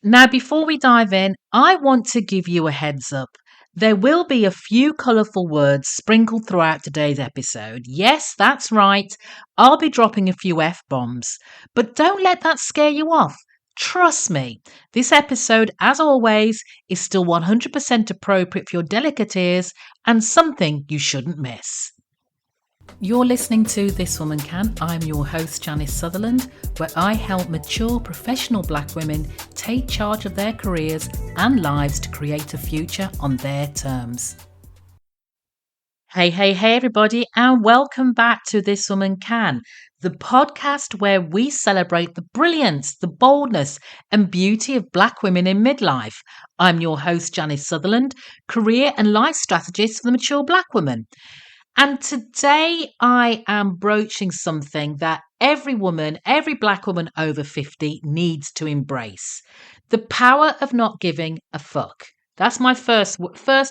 Now, before we dive in, I want to give you a heads up. There will be a few colourful words sprinkled throughout today's episode. Yes, that's right. I'll be dropping a few F-bombs. But don't let that scare you off. Trust me, this episode, as always, is still 100% appropriate for your delicate ears and something you shouldn't miss. You're listening to This Woman Can. I'm your host, Janice Sutherland, where I help mature professional Black women take charge of their careers and lives to create a future on their terms. Hey, everybody, and welcome back to This Woman Can, the podcast where we celebrate the brilliance, the boldness, and beauty of Black women in midlife. I'm your host, Janice Sutherland, career and life strategist for the mature Black woman. And today I am broaching something that every woman, every Black woman over 50 needs to embrace. The power of not giving a fuck. That's my first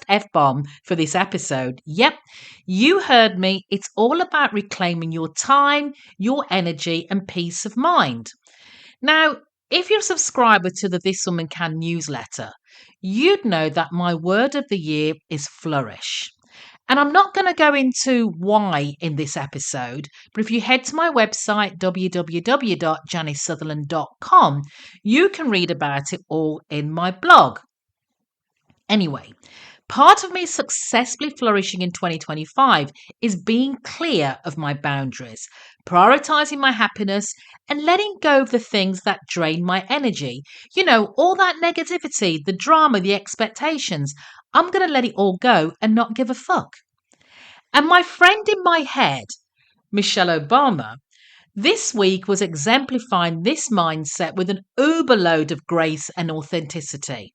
F-bomb for this episode. Yep, you heard me. It's all about reclaiming your time, your energy, and peace of mind. Now, if you're a subscriber to the This Woman Can newsletter, you'd know that my word of the year is flourish. And I'm not going to go into why in this episode, but if you head to my website, www.janicesutherland.com, you can read about it all in my blog. Anyway, part of me successfully flourishing in 2025 is being clear of my boundaries, prioritizing my happiness, and letting go of the things that drain my energy. You know, all that negativity, the drama, the expectations. I'm going to let it all go and not give a fuck. And my friend in my head, Michelle Obama, this week was exemplifying this mindset with an uber load of grace and authenticity.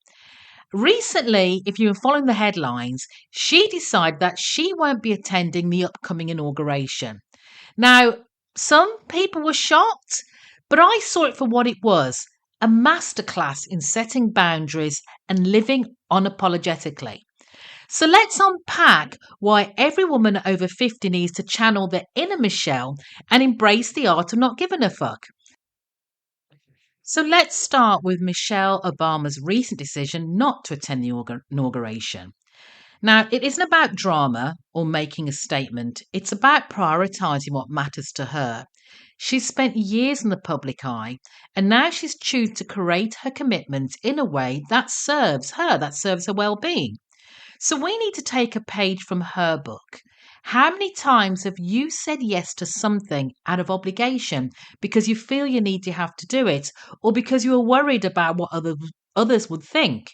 Recently, if you were following the headlines, she decided that she won't be attending the upcoming inauguration. Now, some people were shocked, but I saw it for what it was, a masterclass in setting boundaries and living unapologetically. So let's unpack why every woman over 50 needs to channel their inner Michelle and embrace the art of not giving a fuck. So let's start with Michelle Obama's recent decision not to attend the inauguration. Now, it isn't about drama or making a statement. It's about prioritizing what matters to her. She's spent years in the public eye, and now she's chosen to create her commitments in a way that serves her well-being. So we need to take a page from her book. How many times have you said yes to something out of obligation because you feel you have to do it, or because you are worried about what others would think?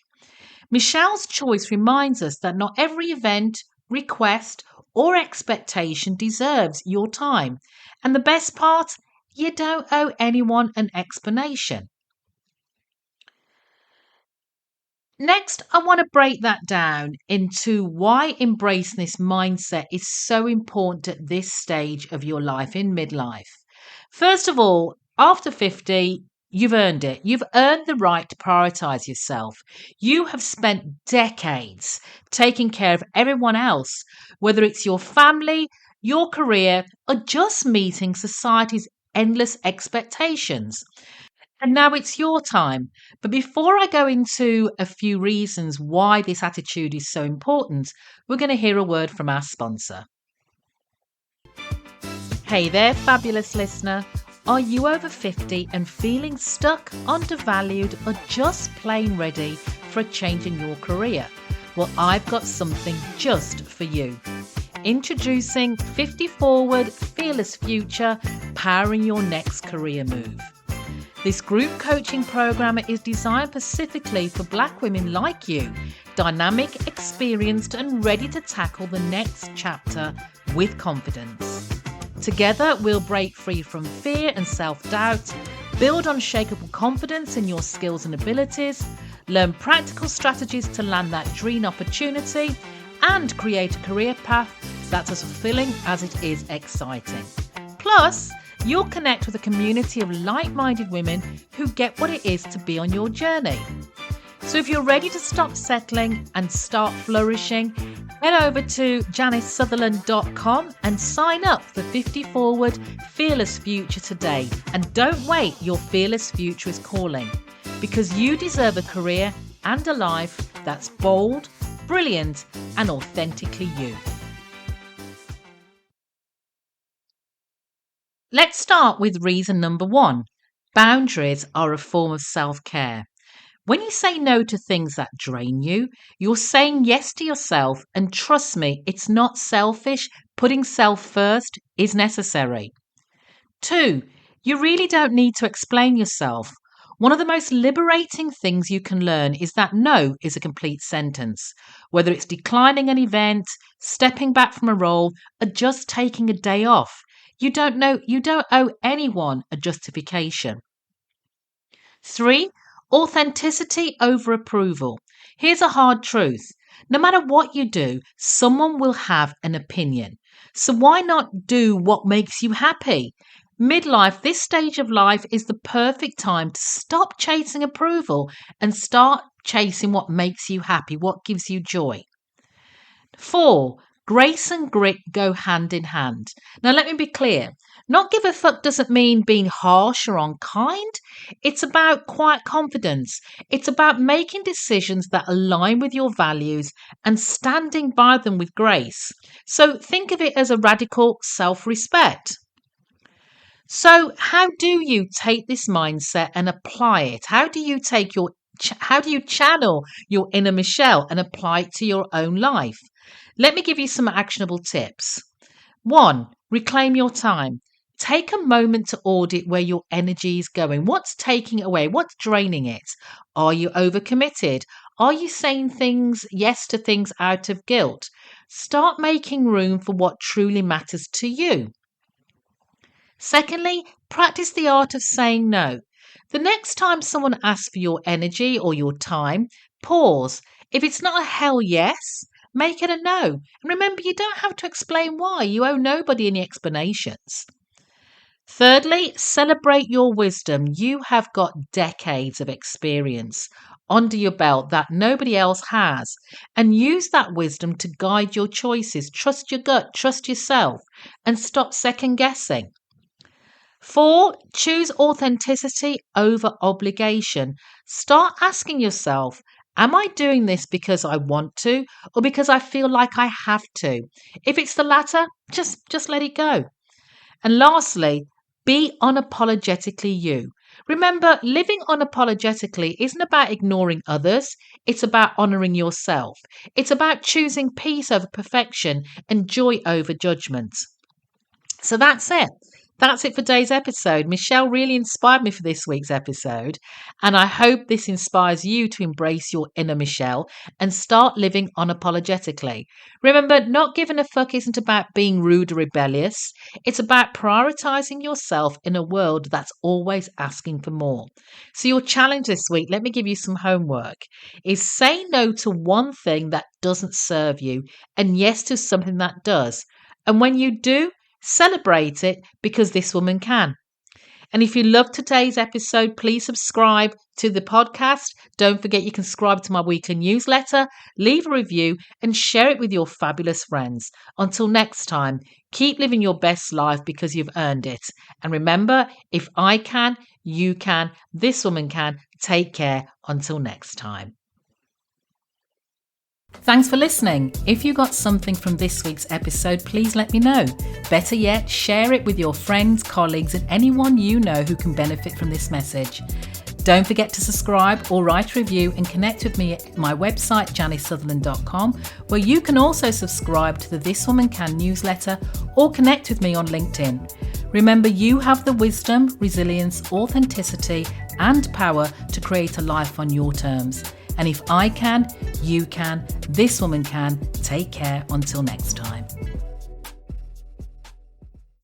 Michelle's choice reminds us that not every event, request, or expectation deserves your time. And the best part, you don't owe anyone an explanation. Next, I want to break that down into why embracing this mindset is so important at this stage of your life in midlife. First of all, after 50, you've earned it. You've earned the right to prioritize yourself. You have spent decades taking care of everyone else, whether it's your family, your career, or just meeting society's endless expectations. And now it's your time. But before I go into a few reasons why this attitude is so important, we're going to hear a word from our sponsor. Hey there, fabulous listener. Are you over 50 and feeling stuck, undervalued, or just plain ready for a change in your career? Well, I've got something just for you. Introducing 50 Forward, Fearless Future, powering your next career move. This group coaching program is designed specifically for Black women like you, dynamic, experienced, and ready to tackle the next chapter with confidence. Together, we'll break free from fear and self-doubt, build unshakable confidence in your skills and abilities, learn practical strategies to land that dream opportunity, and create a career path that's as fulfilling as it is exciting. Plus, you'll connect with a community of like-minded women who get what it is to be on your journey. So if you're ready to stop settling and start flourishing, head over to janicesutherland.com and sign up for 50 Forward, Fearless Future today. And don't wait, your fearless future is calling. because you deserve a career and a life that's bold, brilliant, and authentically you. Let's start with reason number 1. Boundaries are a form of self-care. When you say no to things that drain you, you're saying yes to yourself, and trust me, it's not selfish. Putting self first is necessary. 2. You really don't need to explain yourself. One of the most liberating things you can learn is that no is a complete sentence. Whether it's declining an event, stepping back from a role, or just taking a day off, you don't owe anyone a justification. 3. Authenticity over approval. Here's a hard truth. No matter what you do, someone will have an opinion. So why not do what makes you happy? Midlife, this stage of life, is the perfect time to stop chasing approval and start chasing what makes you happy, what gives you joy. 4. Grace and grit go hand in hand. Now, let me be clear. Not give a fuck doesn't mean being harsh or unkind. It's about quiet confidence. It's about making decisions that align with your values and standing by them with grace. So think of it as a radical self-respect. So how do you take this mindset and apply it? How do you channel your inner Michelle and apply it to your own life? Let me give you some actionable tips. 1. Reclaim your time. Take a moment to audit where your energy is going. What's taking it away? What's draining it? Are you overcommitted? Are you saying yes to things out of guilt? Start making room for what truly matters to you. Secondly, practice the art of saying no. The next time someone asks for your energy or your time, pause. If it's not a hell yes, make it a no. And remember, you don't have to explain why. You owe nobody any explanations. Thirdly, celebrate your wisdom. You have got decades of experience under your belt that nobody else has, and use that wisdom to guide your choices. Trust your gut, trust yourself, and stop second guessing. 4. Choose authenticity over obligation. Start asking yourself, am I doing this because I want to or because I feel like I have to? If it's the latter, just let it go. And lastly, be unapologetically you. Remember, living unapologetically isn't about ignoring others. It's about honoring yourself. It's about choosing peace over perfection and joy over judgment. So that's it. That's it for today's episode. Michelle really inspired me for this week's episode, and I hope this inspires you to embrace your inner Michelle and start living unapologetically. Remember, not giving a fuck isn't about being rude or rebellious. It's about prioritizing yourself in a world that's always asking for more. So your challenge this week, let me give you some homework, is say no to one thing that doesn't serve you and yes to something that does. And when you do, celebrate it, because this woman can. And if you loved today's episode, please subscribe to the podcast. Don't forget you can subscribe to my weekly newsletter, leave a review, and share it with your fabulous friends. Until next time, keep living your best life because you've earned it. And remember, if I can, you can, this woman can. Take care until next time. Thanks for listening. If you got something from this week's episode, please let me know. Better yet, share it with your friends, colleagues, and anyone you know who can benefit from this message. Don't forget to subscribe or write a review and connect with me at my website, janicesutherland.com, where you can also subscribe to the This Woman Can newsletter or connect with me on LinkedIn. Remember, you have the wisdom, resilience, authenticity, and power to create a life on your terms. And if I can, you can, this woman can. Take care until next time.